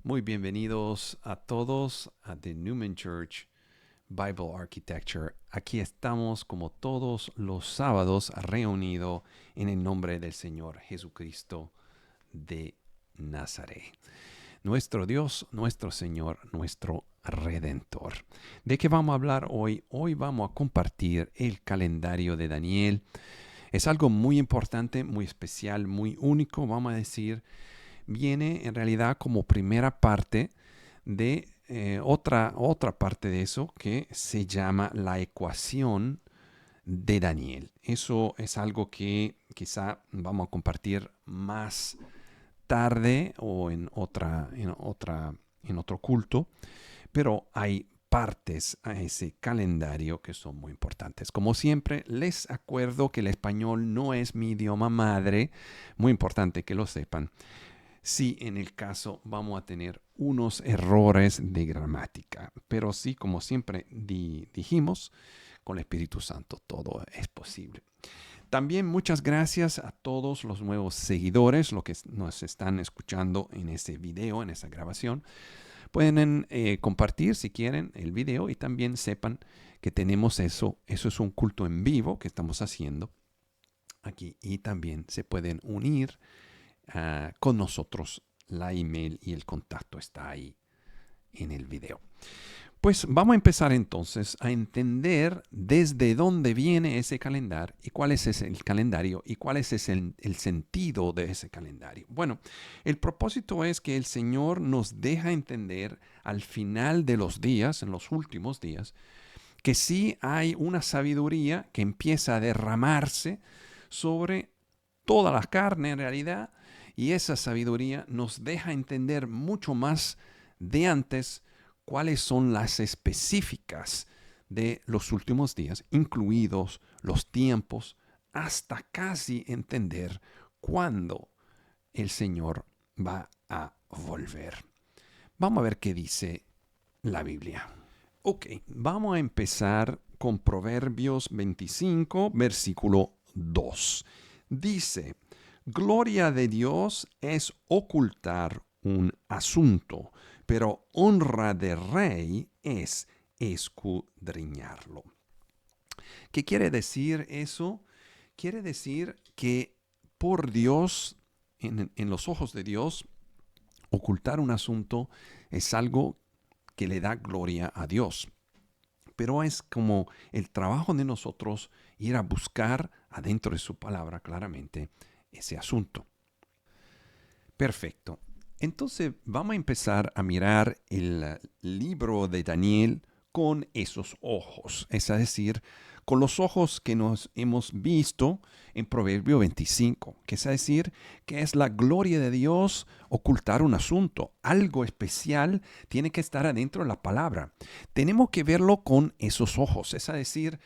Muy bienvenidos a todos a The Newman Church Bible Architecture. Aquí estamos como todos los sábados reunidos en el nombre del Señor Jesucristo de Nazaret. Nuestro Dios, nuestro Señor, nuestro Redentor. ¿De qué vamos a hablar hoy? Hoy vamos a compartir el calendario de Daniel. Es algo muy importante, muy especial, muy único, vamos a decir. Viene en realidad como primera parte de otra parte de eso que se llama la ecuación de Daniel. Eso es algo que quizá vamos a compartir más tarde o en otro culto, pero hay partes a ese calendario que son muy importantes. Como siempre, les acuerdo que el español no es mi idioma madre, muy importante que lo sepan. Sí, en el caso vamos a tener unos errores de gramática, pero sí, como siempre dijimos, con el Espíritu Santo todo es posible. También muchas gracias a todos los nuevos seguidores, los que nos están escuchando en ese video, en esa grabación. Pueden compartir si quieren el video y también sepan que tenemos eso. Eso es un culto en vivo que estamos haciendo aquí y también se pueden unir con nosotros. La email y el contacto está ahí en el video. Pues vamos a empezar entonces a entender desde dónde viene ese calendario y cuál es el calendario y cuál es el sentido de ese calendario. Bueno, el propósito es que el Señor nos deja entender al final de los días, en los últimos días, que sí hay una sabiduría que empieza a derramarse sobre toda la carne en realidad, y esa sabiduría nos deja entender mucho más de antes cuáles son las específicas de los últimos días, incluidos los tiempos, hasta casi entender cuándo el Señor va a volver. Vamos a ver qué dice la Biblia. Ok, vamos a empezar con Proverbios 25, versículo 2. Dice: gloria de Dios es ocultar un asunto, pero honra de rey es escudriñarlo. ¿Qué quiere decir eso? Quiere decir que por Dios, en los ojos de Dios, ocultar un asunto es algo que le da gloria a Dios. Pero es como el trabajo de nosotros ir a buscar adentro de su palabra claramente ese asunto. Perfecto. Entonces vamos a empezar a mirar el libro de Daniel con esos ojos, es decir, con los ojos que nos hemos visto en Proverbio 25, que es decir, que es la gloria de Dios ocultar un asunto, algo especial tiene que estar adentro de la palabra. Tenemos que verlo con esos ojos, es decir,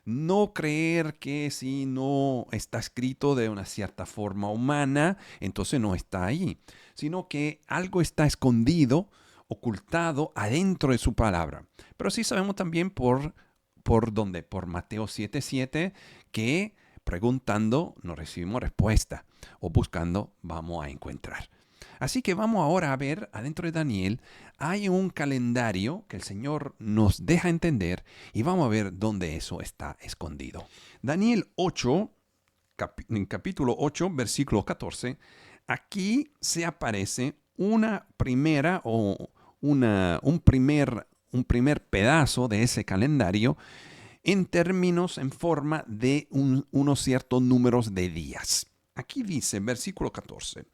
no creer que si no está escrito de una cierta forma humana, entonces no está ahí, sino que algo está escondido, ocultado adentro de su palabra. Pero sí sabemos también por Mateo 7:7, que preguntando no recibimos respuesta, o buscando vamos a encontrar. Así que vamos ahora a ver, adentro de Daniel, hay un calendario que el Señor nos deja entender y vamos a ver dónde eso está escondido. Daniel 8, en capítulo 8, versículo 14, aquí se aparece una primera o un primer pedazo de ese calendario en términos, en forma de unos ciertos números de días. Aquí dice, versículo 14,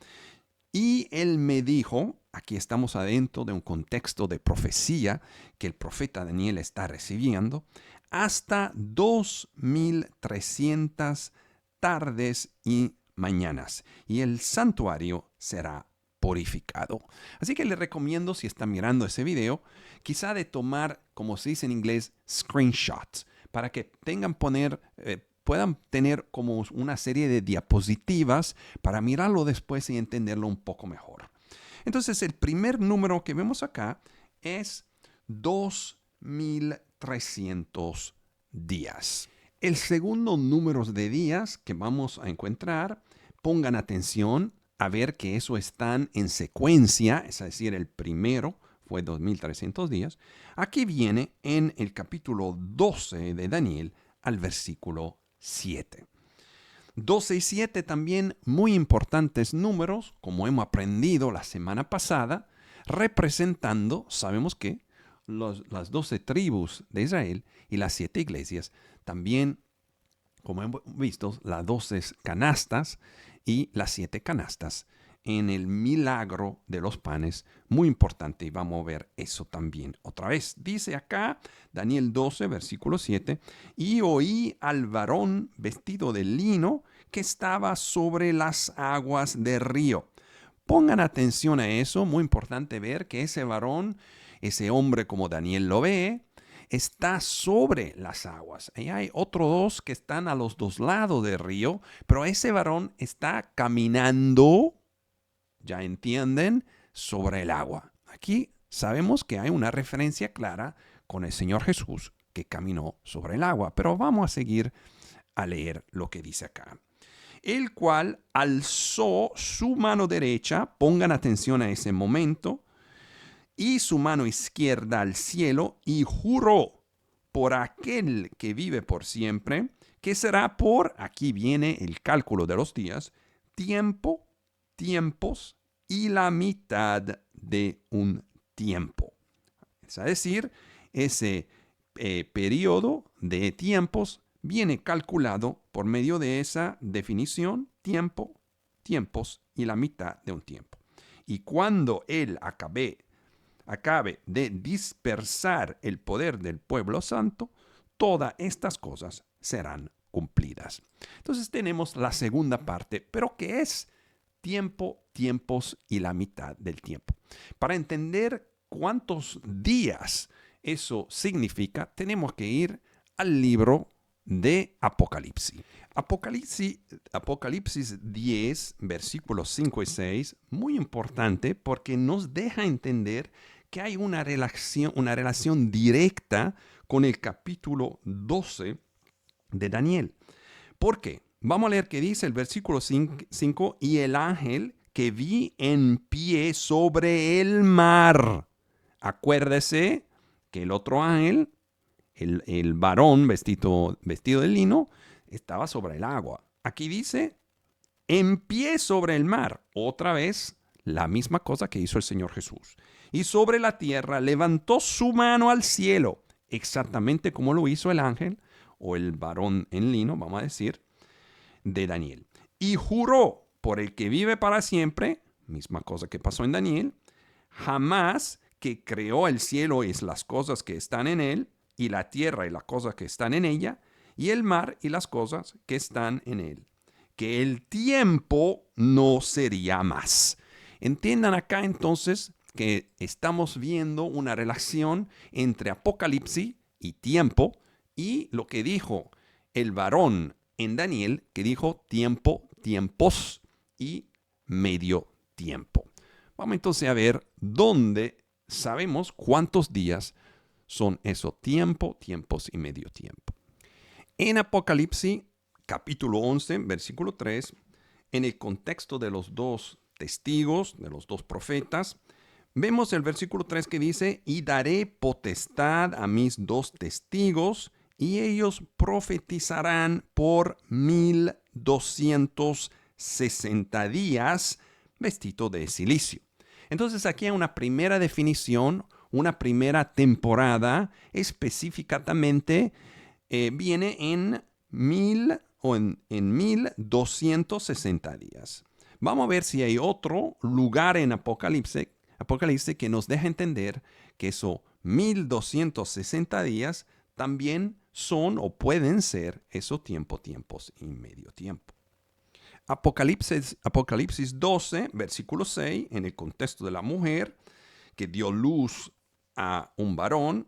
y él me dijo, aquí estamos adentro de un contexto de profecía que el profeta Daniel está recibiendo, hasta 2300 tardes y mañanas, y el santuario será purificado. Así que le recomiendo, si está mirando ese video, quizá de tomar, como se dice en inglés, screenshots, para que puedan tener como una serie de diapositivas para mirarlo después y entenderlo un poco mejor. Entonces, el primer número que vemos acá es 2300 días. El segundo número de días que vamos a encontrar, pongan atención, a ver que eso están en secuencia, es decir, el primero fue 2300 días. Aquí viene en el capítulo 12 de Daniel al versículo 7. 12 y 7 también muy importantes números, como hemos aprendido la semana pasada, representando, sabemos que, las 12 tribus de Israel y las 7 iglesias, también, como hemos visto, las 12 canastas y las 7 canastas en el milagro de los panes, muy importante, y vamos a ver eso también otra vez. Dice acá, Daniel 12, versículo 7, y oí al varón vestido de lino que estaba sobre las aguas del río. Pongan atención a eso, muy importante ver que ese varón, ese hombre como Daniel lo ve, está sobre las aguas. Y hay otros dos que están a los dos lados del río, pero ese varón está caminando, ya entienden, sobre el agua. Aquí sabemos que hay una referencia clara con el Señor Jesús que caminó sobre el agua, pero vamos a seguir a leer lo que dice acá. El cual alzó su mano derecha, pongan atención a ese momento, y su mano izquierda al cielo y juró por aquel que vive por siempre, que será por, aquí viene el cálculo de los días, tiempo, tiempos y la mitad de un tiempo. Es decir, ese periodo de tiempos viene calculado por medio de esa definición, tiempo, tiempos y la mitad de un tiempo. Y cuando él acabe de dispersar el poder del pueblo santo, todas estas cosas serán cumplidas. Entonces tenemos la segunda parte, pero ¿qué es tiempo, tiempos y la mitad del tiempo? Para entender cuántos días eso significa, tenemos que ir al libro de Apocalipsis. Apocalipsis 10, versículos 5 y 6, muy importante porque nos deja entender que hay una relación directa con el capítulo 12 de Daniel. ¿Por qué? Vamos a leer qué dice el versículo 5, y el ángel que vi en pie sobre el mar. Acuérdese que el otro ángel, el varón vestido de lino, estaba sobre el agua. Aquí dice, en pie sobre el mar. Otra vez, la misma cosa que hizo el Señor Jesús. Y sobre la tierra levantó su mano al cielo, exactamente como lo hizo el ángel, o el varón en lino, vamos a decir, de Daniel. Y juró por el que vive para siempre, misma cosa que pasó en Daniel, jamás que creó el cielo y las cosas que están en él, y la tierra y las cosas que están en ella, y el mar y las cosas que están en él, que el tiempo no sería más. Entiendan acá entonces que estamos viendo una relación entre Apocalipsis y tiempo, y lo que dijo el varón en Daniel, que dijo tiempo, tiempos y medio tiempo. Vamos entonces a ver dónde sabemos cuántos días son eso, tiempo, tiempos y medio tiempo. En Apocalipsis, capítulo 11, versículo 3, en el contexto de los dos testigos, de los dos profetas, vemos el versículo 3 que dice, y daré potestad a mis dos testigos, y ellos profetizarán por 1260 días, vestido de cilicio. Entonces aquí hay una primera definición, una primera temporada, específicamente viene en 1260 días. Vamos a ver si hay otro lugar en Apocalipsis que nos deja entender que esos 1260 días también son o pueden ser esos tiempos y medio tiempo. Apocalipsis 12, versículo 6, en el contexto de la mujer que dio luz a un varón,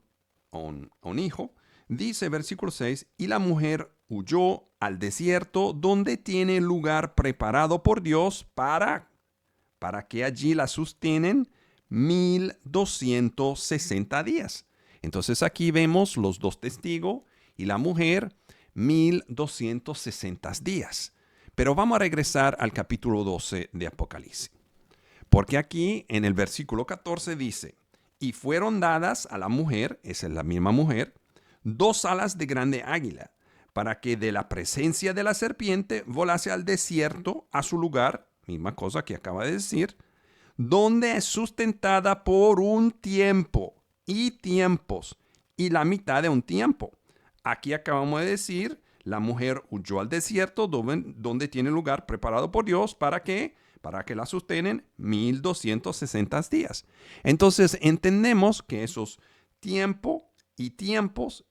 a un hijo, dice versículo 6, y la mujer huyó al desierto donde tiene lugar preparado por Dios para que allí la sostienen 1260 días. Entonces aquí vemos los dos testigos y la mujer 1260 días. Pero vamos a regresar al capítulo 12 de Apocalipsis. Porque aquí en el versículo 14 dice, y fueron dadas a la mujer, esa es la misma mujer, 2 alas de grande águila, para que de la presencia de la serpiente volase al desierto, a su lugar, misma cosa que acaba de decir, donde es sustentada por un tiempo y tiempos, y la mitad de un tiempo. Aquí acabamos de decir, la mujer huyó al desierto, donde tiene lugar preparado por Dios, ¿para qué? Para que la sostenen 1260 días. Entonces entendemos que esos tiempos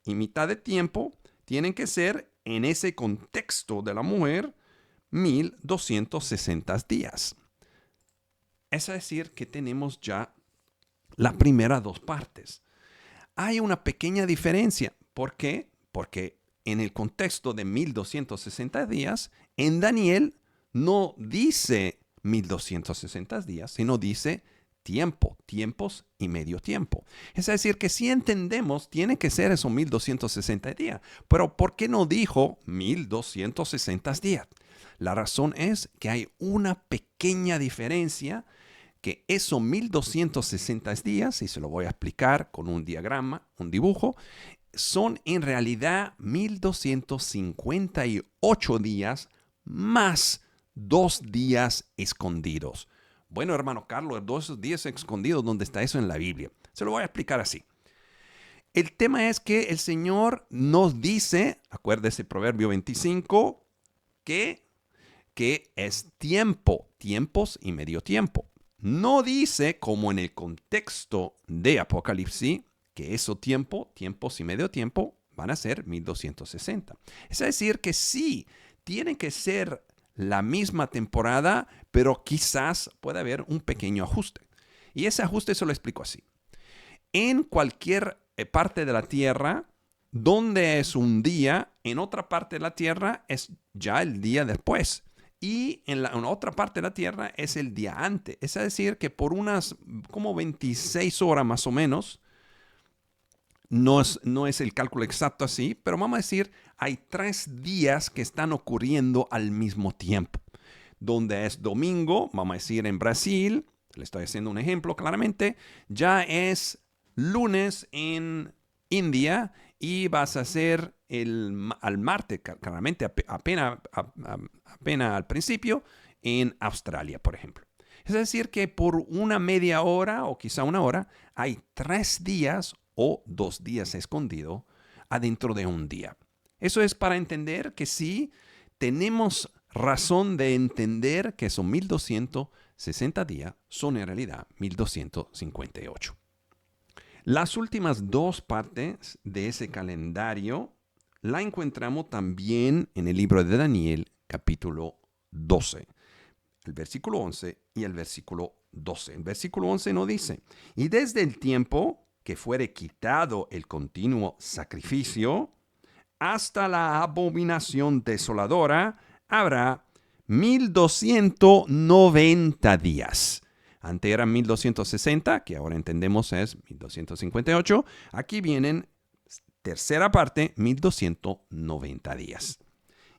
y mitad de tiempo tienen que ser en ese contexto de la mujer 1260 días. Es decir, que tenemos ya las primeras 2 partes. Hay una pequeña diferencia. ¿Por qué? Porque en el contexto de 1260 días, en Daniel no dice 1260 días, sino dice tiempos y medio tiempo. Es decir, que si entendemos, tiene que ser esos 1260 días. Pero ¿por qué no dijo 1260 días? La razón es que hay una pequeña diferencia, que esos 1260 días, y se lo voy a explicar con un diagrama, un dibujo, son en realidad 1258 días más 2 días escondidos. Bueno, hermano Carlos, 2 días escondidos, ¿dónde está eso en la Biblia? Se lo voy a explicar así. El tema es que el Señor nos dice, acuérdese Proverbio 25, que es tiempos y medio tiempo. No dice, como en el contexto de Apocalipsis, que esos tiempos y medio tiempo van a ser 1260. Es decir, que sí, tienen que ser la misma temporada, pero quizás pueda haber un pequeño ajuste. Y ese ajuste se lo explico así. En cualquier parte de la Tierra, donde es un día, en otra parte de la Tierra es ya el día después. Y en otra parte de la Tierra es el día antes. Es decir, que por unas como 26 horas más o menos, no es el cálculo exacto así, pero vamos a decir, hay 3 días que están ocurriendo al mismo tiempo. Donde es domingo, vamos a decir en Brasil, le estoy haciendo un ejemplo claramente, ya es lunes en India y vas a hacer al martes, claramente apenas al principio, en Australia, por ejemplo. Es decir, que por una media hora o quizá una hora, hay 3 días o 2 días escondidos adentro de un día. Eso es para entender que sí tenemos razón de entender que esos 1260 días son en realidad 1258. Las últimas 2 partes de ese calendario la encontramos también en el libro de Daniel, capítulo 12, el versículo 11 y el versículo 12. El versículo 11 nos dice, y desde el tiempo que fuere quitado el continuo sacrificio, hasta la abominación desoladora, habrá 1290 días. Antes eran 1260, que ahora entendemos es 1258. Aquí vienen, tercera parte, 1290 días.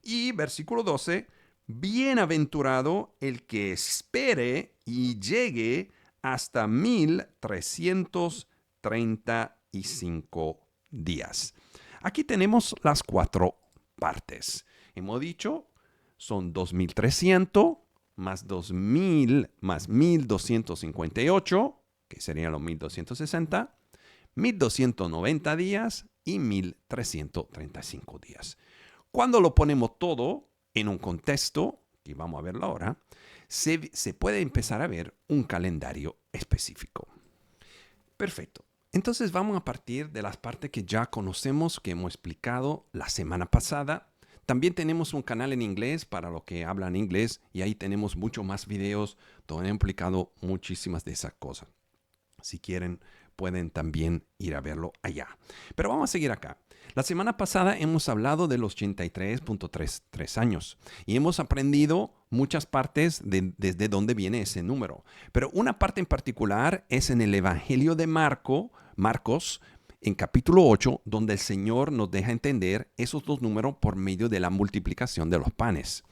Y versículo 12, bienaventurado el que espere y llegue hasta 1335 días. Aquí tenemos las 4 partes. Hemos dicho, son 2300 más 2000 más 1258, que serían los 1260, 1290 días y 1335 días. Cuando lo ponemos todo en un contexto, y vamos a verlo ahora, se puede empezar a ver un calendario específico. Perfecto. Entonces vamos a partir de las partes que ya conocemos, que hemos explicado la semana pasada. También tenemos un canal en inglés para los que hablan inglés y ahí tenemos mucho más videos donde he explicado muchísimas de esas cosas. Si quieren, pueden también ir a verlo allá. Pero vamos a seguir acá. La semana pasada hemos hablado de los 83.33 años y hemos aprendido muchas partes desde dónde viene ese número. Pero una parte en particular es en el Evangelio de Marcos, en capítulo 8, donde el Señor nos deja entender esos 2 números por medio de la multiplicación de los panes.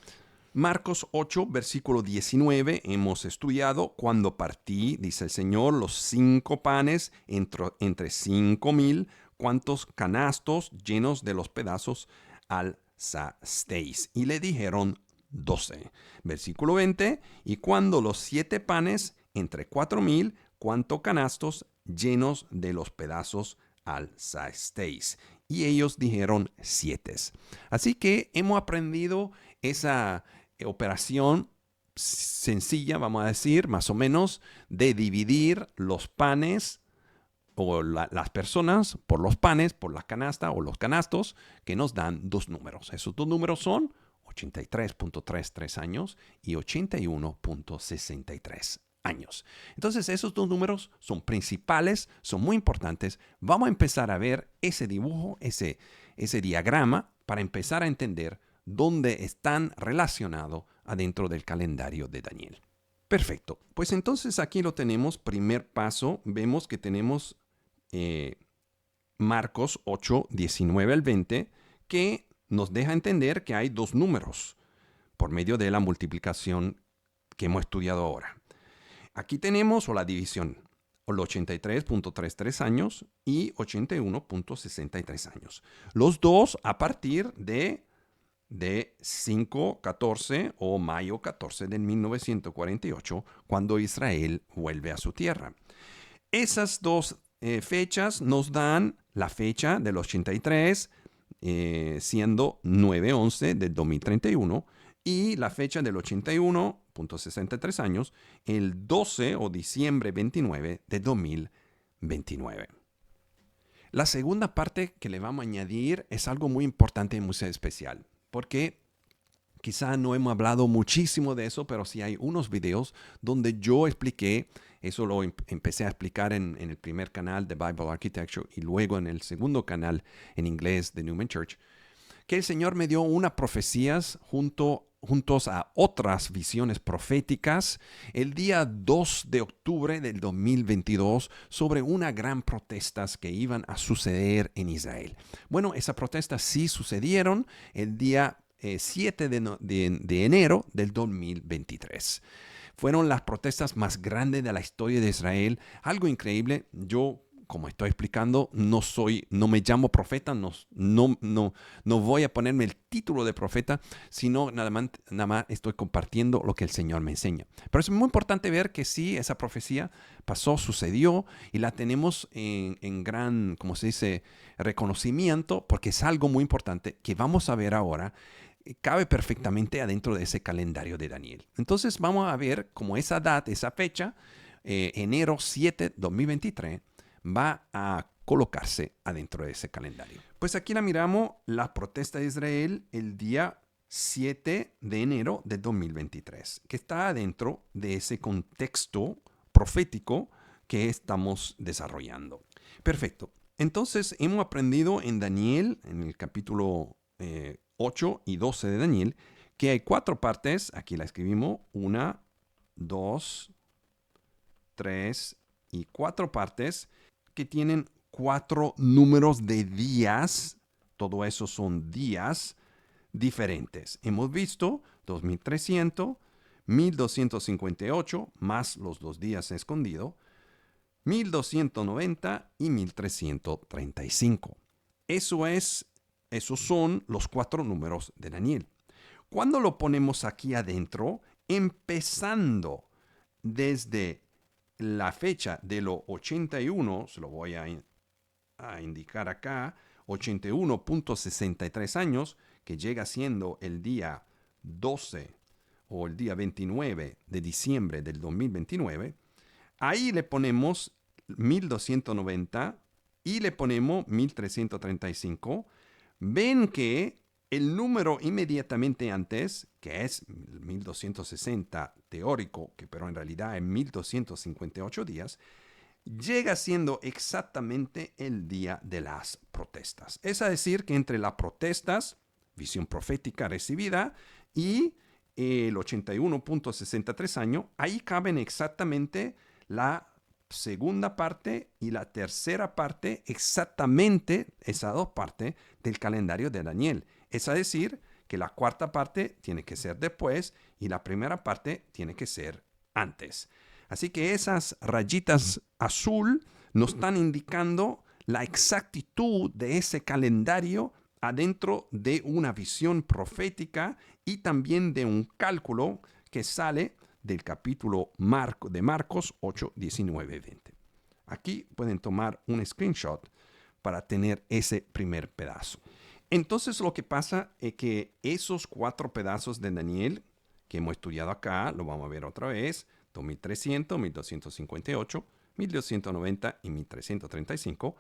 Marcos 8, versículo 19, hemos estudiado, cuando partí, dice el Señor, los 5 panes entre 5,000, cuantos canastos llenos de los pedazos alzasteis. Y le dijeron 12. Versículo 20, y cuando los 7 panes entre 4,000, cuantos canastos llenos de los pedazos alzasteis. Y ellos dijeron 7. Así que hemos aprendido esa operación sencilla, vamos a decir, más o menos, de dividir los panes o las personas por los panes, por la canasta o los canastos, que nos dan 2 números. Esos 2 números son 83.33 años y 81.63 años. Entonces, esos 2 números son principales, son muy importantes. Vamos a empezar a ver ese dibujo, ese diagrama, para empezar a entender dónde están relacionados adentro del calendario de Daniel. Perfecto. Pues entonces aquí lo tenemos. Primer paso, vemos que tenemos Marcos 8, 19 al 20, que nos deja entender que hay 2 números por medio de la multiplicación que hemos estudiado ahora. Aquí tenemos la división, los 83.33 años y 81.63 años. Los dos a partir de 5/14 o mayo 14 de 1948, cuando Israel vuelve a su tierra. Esas 2 fechas nos dan la fecha del 83, siendo 9/11 del 2031, y la fecha del 81.63 años, el 12 o diciembre 29 de 2029. La segunda parte que le vamos a añadir es algo muy importante y muy especial, porque quizá no hemos hablado muchísimo de eso, pero sí hay unos videos donde yo expliqué, eso lo empecé a explicar en el primer canal de Bible Architecture y luego en el segundo canal en inglés de Newman Church, que el Señor me dio unas profecías juntos a otras visiones proféticas el día 2 de octubre del 2022 sobre una gran protestas que iban a suceder en Israel. Bueno, esas protestas sí sucedieron el día 7 de enero del 2023. Fueron las protestas más grandes de la historia de Israel. Algo increíble. Yo, como estoy explicando, no me llamo profeta, no voy a ponerme el título de profeta, sino nada más estoy compartiendo lo que el Señor me enseña. Pero es muy importante ver que sí, esa profecía pasó, sucedió, y la tenemos en gran, como se dice, reconocimiento, porque es algo muy importante que vamos a ver ahora. Cabe perfectamente adentro de ese calendario de Daniel. Entonces vamos a ver cómo esa data, esa fecha, enero 7, 2023, va a colocarse adentro de ese calendario. Pues aquí la miramos, la protesta de Israel el día 7 de enero de 2023, que está adentro de ese contexto profético que estamos desarrollando. Perfecto. Entonces hemos aprendido en Daniel, en el capítulo 8 y 12 de Daniel, que hay 4 partes. Aquí la escribimos: 1, 2, 3 y 4 partes que tienen 4 números de días. Todo eso son días diferentes. Hemos visto 2300, 1258 más los 2 días escondidos, 1290 y 1335. Esos son los 4 números de Daniel. Cuando lo ponemos aquí adentro, empezando desde la fecha de lo 81, se lo voy a indicar acá, 81.63 años, que llega siendo el día 12 o el día 29 de diciembre del 2029, ahí le ponemos 1290 y le ponemos 1335. Ven que el número inmediatamente antes, que es 1260 teórico, que pero en realidad es 1258 días, llega siendo exactamente el día de las protestas. Es decir, que entre las protestas, visión profética recibida, y el 81.63 años, ahí caben exactamente la segunda parte y la tercera parte, exactamente esas 2 partes del calendario de Daniel. Es decir, que la cuarta parte tiene que ser después y la primera parte tiene que ser antes. Así que esas rayitas azul nos están indicando la exactitud de ese calendario adentro de una visión profética y también de un cálculo que sale del capítulo de Marcos 8, 19, 20. Aquí pueden tomar un screenshot para tener ese primer pedazo. Entonces lo que pasa es que esos 4 pedazos de Daniel que hemos estudiado acá, lo vamos a ver otra vez, 2300, 1258, 1290 y 1335,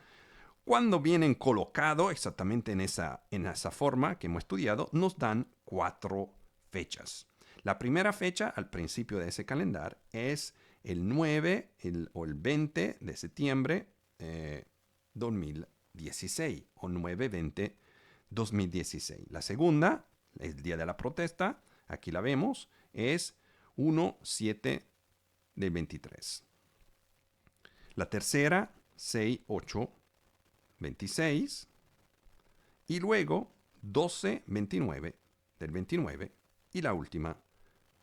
cuando vienen colocados exactamente en esa forma que hemos estudiado, nos dan 4 fechas. La primera fecha al principio de ese calendario es el 9 o el 20 de septiembre 2016 o 9-20 2016. La segunda, el día de la protesta, aquí la vemos, es 1-7 del 23. La tercera, 6-8 26. Y luego 12-29 del 29. Y la última,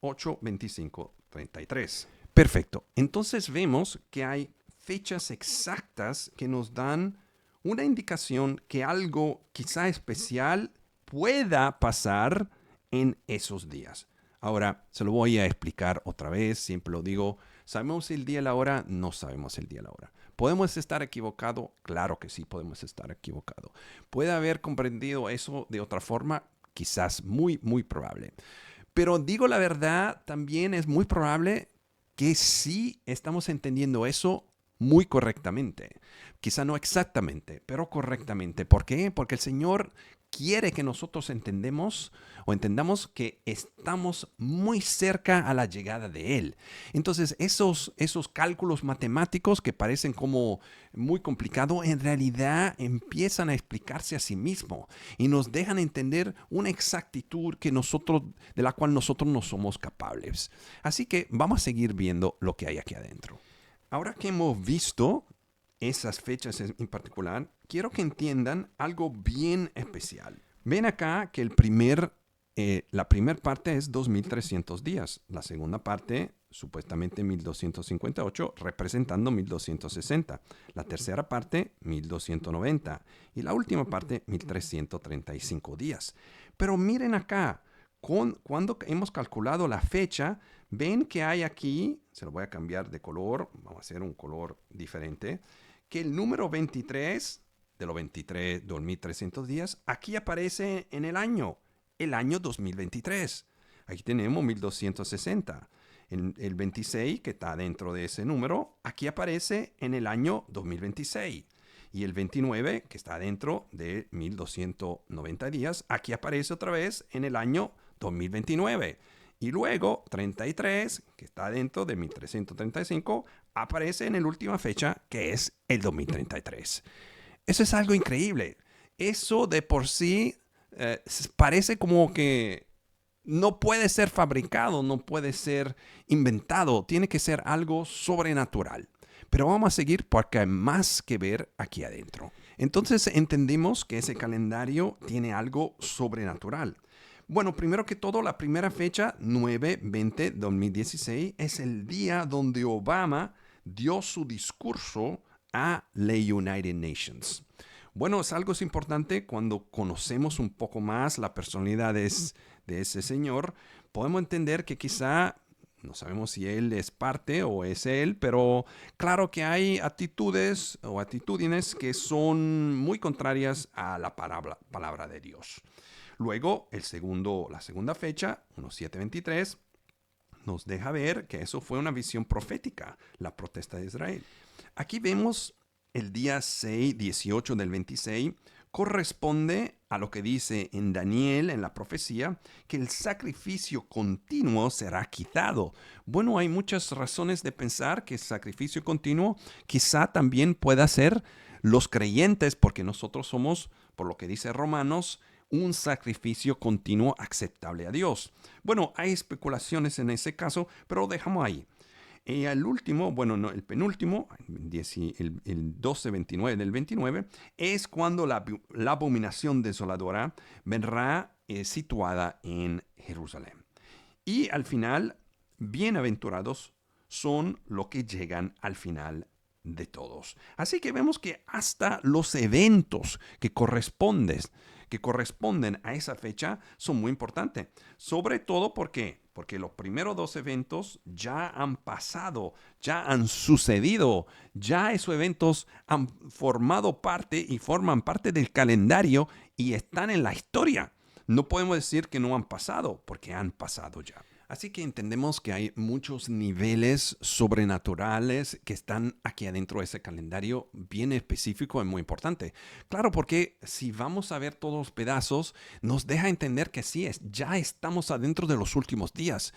8-25-33. Perfecto. Entonces vemos que hay fechas exactas que nos dan una indicación que algo quizá especial pueda pasar en esos días. Ahora, se lo voy a explicar otra vez, siempre lo digo, ¿sabemos el día y la hora? No sabemos el día y la hora. ¿Podemos estar equivocados? Claro que sí, podemos estar equivocados. ¿Puede haber comprendido eso de otra forma? Quizás muy, muy probable. Pero digo la verdad, también es muy probable que sí estamos entendiendo eso muy correctamente. Quizá no exactamente, pero correctamente. ¿Por qué? Porque el Señor quiere que nosotros entendamos que estamos muy cerca a la llegada de Él. Entonces, esos cálculos matemáticos que parecen como muy complicados, en realidad empiezan a explicarse a sí mismos y nos dejan entender una exactitud de la cual nosotros no somos capaces. Así que vamos a seguir viendo lo que hay aquí adentro. Ahora que hemos visto esas fechas en particular, quiero que entiendan algo bien especial. Ven acá que la primera parte es 2300 días, la segunda parte supuestamente 1258, representando 1260, la tercera parte 1290 y la última parte 1335 días. Pero miren acá, cuando hemos calculado la fecha, ven que hay aquí, se lo voy a cambiar de color, vamos a hacer un color diferente, que el número 23 de los 23, 2300 días, aquí aparece en el año 2023. Aquí tenemos 1260. El 26, que está dentro de ese número, aquí aparece en el año 2026. Y el 29, que está dentro de 1290 días, aquí aparece otra vez en el año 2029. Y luego 33, que está dentro de 1335, aparece en la última fecha, que es el 2033. Eso es algo increíble. Eso de por sí parece como que no puede ser fabricado, no puede ser inventado. Tiene que ser algo sobrenatural. Pero vamos a seguir porque hay más que ver aquí adentro. Entonces entendimos que ese calendario tiene algo sobrenatural. Bueno, primero que todo, la primera fecha, 9-20-2016, es el día donde Obama dio su discurso a la United Nations. Bueno, es algo importante cuando conocemos un poco más la personalidad de ese señor. Podemos entender que quizá, no sabemos si él es parte o es él, pero claro que hay actitudes o actitudines que son muy contrarias a la palabra de Dios. Luego, la segunda fecha, 1723, nos deja ver que eso fue una visión profética, la protesta de Israel. Aquí vemos el día 6-18 del 26, corresponde a lo que dice en Daniel, en la profecía, que el sacrificio continuo será quitado. Bueno, hay muchas razones de pensar que el sacrificio continuo quizá también pueda ser los creyentes, porque nosotros somos, por lo que dice Romanos, un sacrificio continuo aceptable a Dios. Bueno, hay especulaciones en ese caso, pero lo dejamos ahí. Y el último, el penúltimo, el 12-29 del 29, es cuando la abominación desoladora vendrá situada en Jerusalén. Y al final, bienaventurados son los que llegan al final de todos. Así que vemos que hasta los eventos que corresponden a esa fecha son muy importantes. Sobre todo porque los primeros dos eventos ya han pasado, ya han sucedido, ya esos eventos han formado parte y forman parte del calendario y están en la historia. No podemos decir que no han pasado, porque han pasado ya. Así que entendemos que hay muchos niveles sobrenaturales que están aquí adentro de ese calendario bien específico y muy importante. Claro, porque si vamos a ver todos los pedazos, nos deja entender que sí, ya estamos adentro de los últimos días.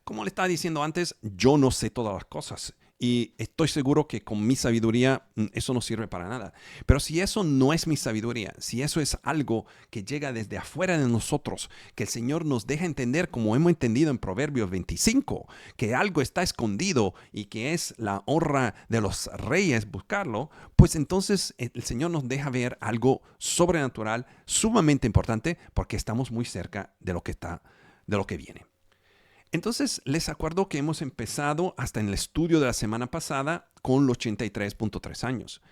Como le estaba diciendo antes, yo no sé todas las cosas. Y estoy seguro que con mi sabiduría eso no sirve para nada. Pero si eso no es mi sabiduría, si eso es algo que llega desde afuera de nosotros, que el Señor nos deja entender como hemos entendido en Proverbios 25, que algo está escondido y que es la honra de los reyes buscarlo, pues entonces el Señor nos deja ver algo sobrenatural, sumamente importante, porque estamos muy cerca de lo que viene. Entonces, les acuerdo que hemos empezado hasta en el estudio de la semana pasada con los 83.3 años.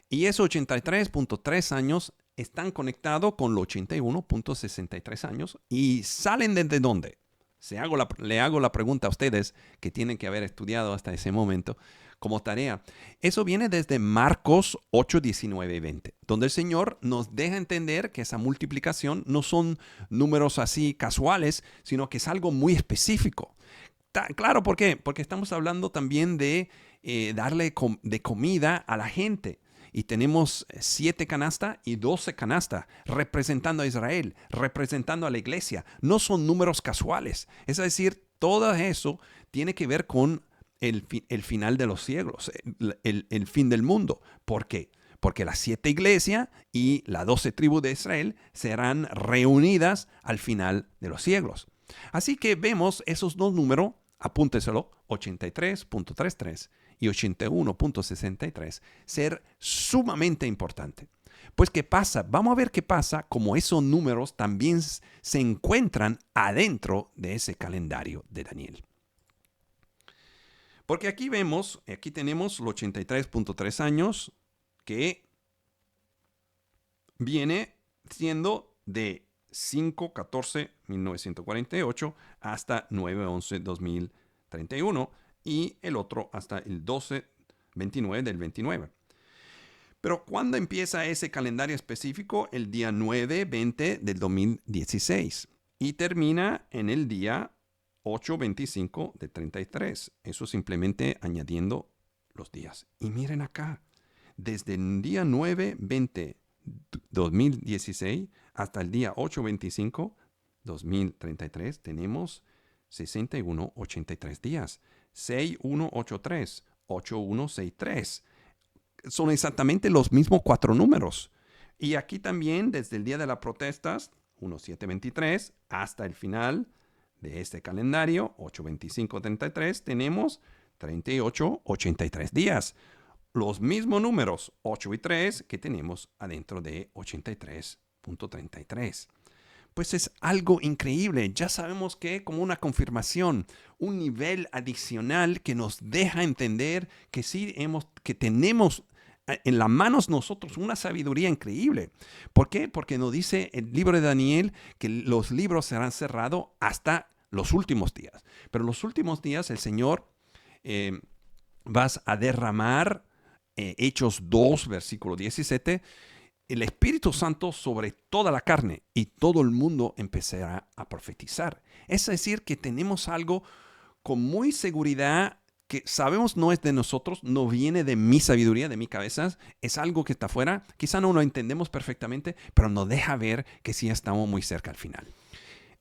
Y esos 83.3 años están conectados con los 81.63 años y salen desde dónde. Le hago la pregunta a ustedes que tienen que haber estudiado hasta ese momento como tarea. Eso viene desde Marcos 8, 19 y 20, donde el Señor nos deja entender que esa multiplicación no son números así casuales, sino que es algo muy específico. Claro, ¿por qué? Porque estamos hablando también de darle de comida a la gente. Y tenemos 7 canastas y 12 canastas representando a Israel, representando a la iglesia. No son números casuales. Es decir, todo eso tiene que ver con el final de los siglos, el fin del mundo. ¿Por qué? Porque las 7 iglesias y las 12 tribus de Israel serán reunidas al final de los siglos. Así que vemos esos dos números, apúnteselo, 83.33 y 81.63, ser sumamente importante. Pues, ¿qué pasa? Vamos a ver qué pasa como esos números también se encuentran adentro de ese calendario de Daniel. Porque aquí tenemos los 83.3 años que viene siendo de 5/14/1948 hasta 9/11/2031 y el otro hasta el 12/29 del 29. Pero ¿cuándo empieza ese calendario específico? El día 9/20 del 2016 y termina en el día 8/25 de 33. Eso simplemente añadiendo los días. Y miren acá, desde el día 9/20 2016 hasta el día 8/25 2033 tenemos 61/83 días. 6183, 8163. Son exactamente los mismos 4 números. Y aquí también, desde el día de las protestas, 1723, hasta el final de este calendario, 8/25/33, tenemos 38/83 días. Los mismos números, 8 y 3, que tenemos adentro de 83.33. Pues es algo increíble. Ya sabemos que como una confirmación, un nivel adicional que nos deja entender que sí que tenemos en las manos nosotros una sabiduría increíble. ¿Por qué? Porque nos dice el libro de Daniel que los libros serán cerrados hasta los últimos días. Pero en los últimos días el Señor vas a derramar, Hechos 2, versículo 17, el Espíritu Santo sobre toda la carne y todo el mundo empezará a profetizar. Es decir, que tenemos algo con muy seguridad que sabemos no es de nosotros, no viene de mi sabiduría, de mi cabeza, es algo que está afuera. Quizá no lo entendemos perfectamente, pero nos deja ver que sí estamos muy cerca al final.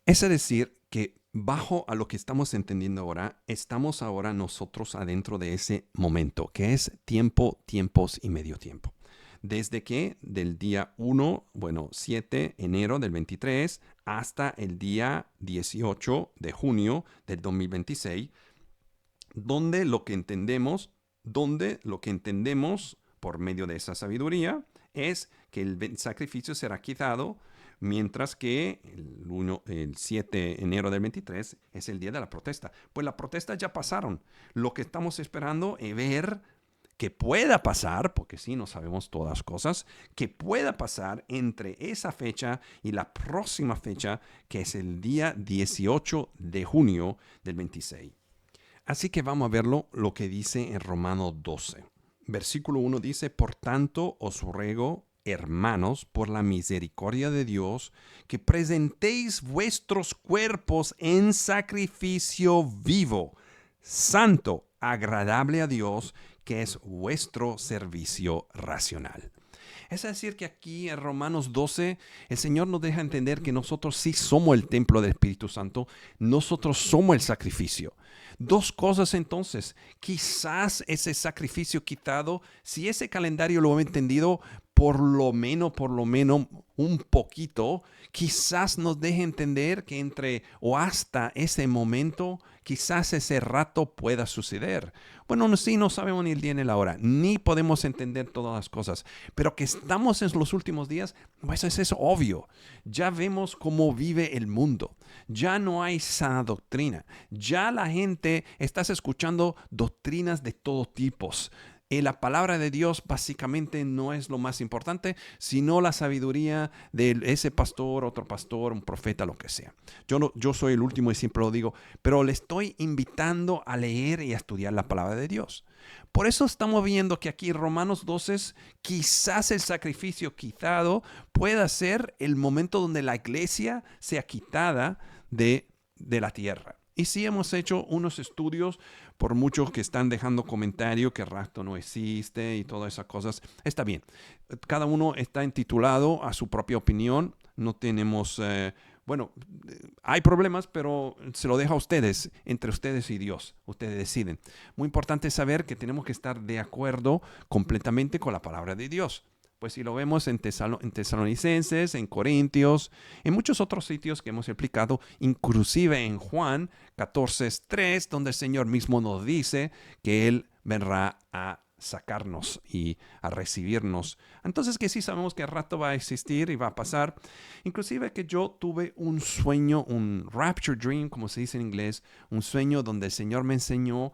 Es decir, que bajo a lo que estamos entendiendo ahora, estamos ahora nosotros adentro de ese momento, que es tiempo, tiempos y medio tiempo. Desde que del día 7 de enero del 23 hasta el día 18 de junio del 2026, donde lo que entendemos por medio de esa sabiduría es que el sacrificio será quitado Mientras que el 7 de enero del 23 es el día de la protesta. Pues las protestas ya pasaron. Lo que estamos esperando es ver que pueda pasar, porque sí, no sabemos todas las cosas, que pueda pasar entre esa fecha y la próxima fecha, que es el día 18 de junio del 26. Así que vamos a verlo lo que dice en Romanos 12. Versículo 1 dice, por tanto os ruego, hermanos, por la misericordia de Dios, que presentéis vuestros cuerpos en sacrificio vivo, santo, agradable a Dios, que es vuestro servicio racional. Es decir, que aquí en Romanos 12 el Señor nos deja entender que nosotros sí somos el templo del Espíritu Santo, nosotros somos el sacrificio. Dos cosas entonces, quizás ese sacrificio quitado, si ese calendario lo he entendido por lo menos un poquito, quizás nos deje entender que entre o hasta ese momento, quizás ese rato pueda suceder. Bueno, sí, no sabemos ni el día ni la hora, ni podemos entender todas las cosas, pero que estamos en los últimos días, pues eso es obvio. Ya vemos cómo vive el mundo. Ya no hay sana doctrina. Ya la gente está escuchando doctrinas de todo tipo. La palabra de Dios básicamente no es lo más importante, sino la sabiduría de ese pastor, otro pastor, un profeta, lo que sea. Yo soy el último y siempre lo digo, pero le estoy invitando a leer y a estudiar la palabra de Dios. Por eso estamos viendo que aquí en Romanos 12, quizás el sacrificio quitado pueda ser el momento donde la iglesia sea quitada de la tierra. Y sí hemos hecho unos estudios, por muchos que están dejando comentario que el rapto no existe y todas esas cosas. Está bien. Cada uno está intitulado a su propia opinión. No tenemos, hay problemas, pero se lo dejo a ustedes, entre ustedes y Dios. Ustedes deciden. Muy importante saber que tenemos que estar de acuerdo completamente con la palabra de Dios. Pues si lo vemos en Tesalonicenses, en Corintios, en muchos otros sitios que hemos explicado, inclusive en Juan 14:3, donde el Señor mismo nos dice que Él vendrá a sacarnos y a recibirnos. Entonces que sí sabemos que el rato va a existir y va a pasar. Inclusive que yo tuve un sueño, un rapture dream, como se dice en inglés, un sueño donde el Señor me enseñó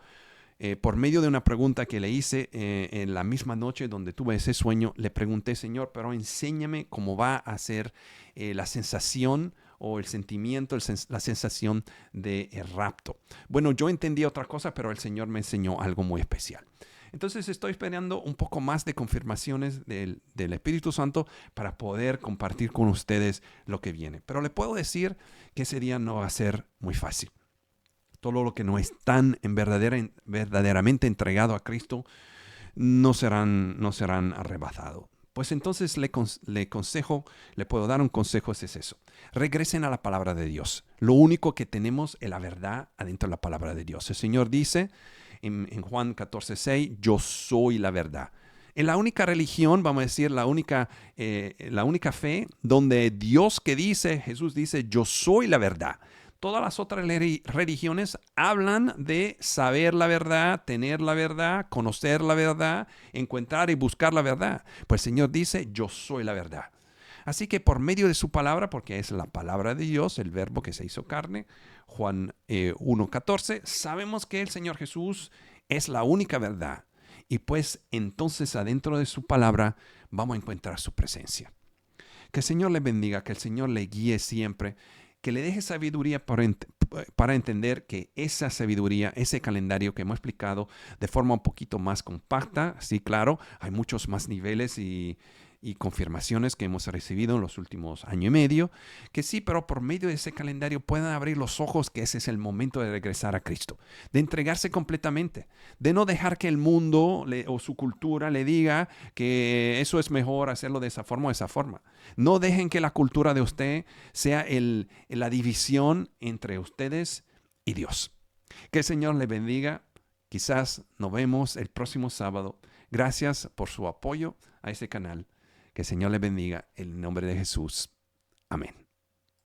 por medio de una pregunta que le hice en la misma noche donde tuve ese sueño, le pregunté, Señor, pero enséñame cómo va a ser la sensación o el sentimiento, la sensación de rapto. Bueno, yo entendí otra cosa, pero el Señor me enseñó algo muy especial. Entonces estoy esperando un poco más de confirmaciones del Espíritu Santo para poder compartir con ustedes lo que viene. Pero le puedo decir que ese día no va a ser muy fácil. Todo lo que no están verdaderamente entregado a Cristo no serán arrebatados. Pues entonces le puedo dar un consejo, es eso. Regresen a la palabra de Dios. Lo único que tenemos es la verdad adentro de la palabra de Dios. El Señor dice en Juan 14:6, yo soy la verdad. En la única religión, vamos a decir, la única fe donde Jesús dice, yo soy la verdad. Todas las otras religiones hablan de saber la verdad, tener la verdad, conocer la verdad, encontrar y buscar la verdad. Pues el Señor dice, yo soy la verdad. Así que por medio de su palabra, porque es la palabra de Dios, el verbo que se hizo carne, Juan 1:14, sabemos que el Señor Jesús es la única verdad. Y pues entonces adentro de su palabra vamos a encontrar su presencia. Que el Señor le bendiga, que el Señor le guíe siempre, que le deje sabiduría para entender que esa sabiduría, ese calendario que hemos explicado de forma un poquito más compacta, sí, claro, hay muchos más niveles y confirmaciones que hemos recibido en los últimos año y medio, que sí, pero por medio de ese calendario puedan abrir los ojos que ese es el momento de regresar a Cristo, de entregarse completamente, de no dejar que el mundo o su cultura le diga que eso es mejor hacerlo de esa forma o de esa forma. No dejen que la cultura de usted sea la división entre ustedes y Dios. Que el Señor le bendiga. Quizás nos vemos el próximo sábado. Gracias por su apoyo a este canal. Que el Señor les bendiga en el nombre de Jesús. Amén.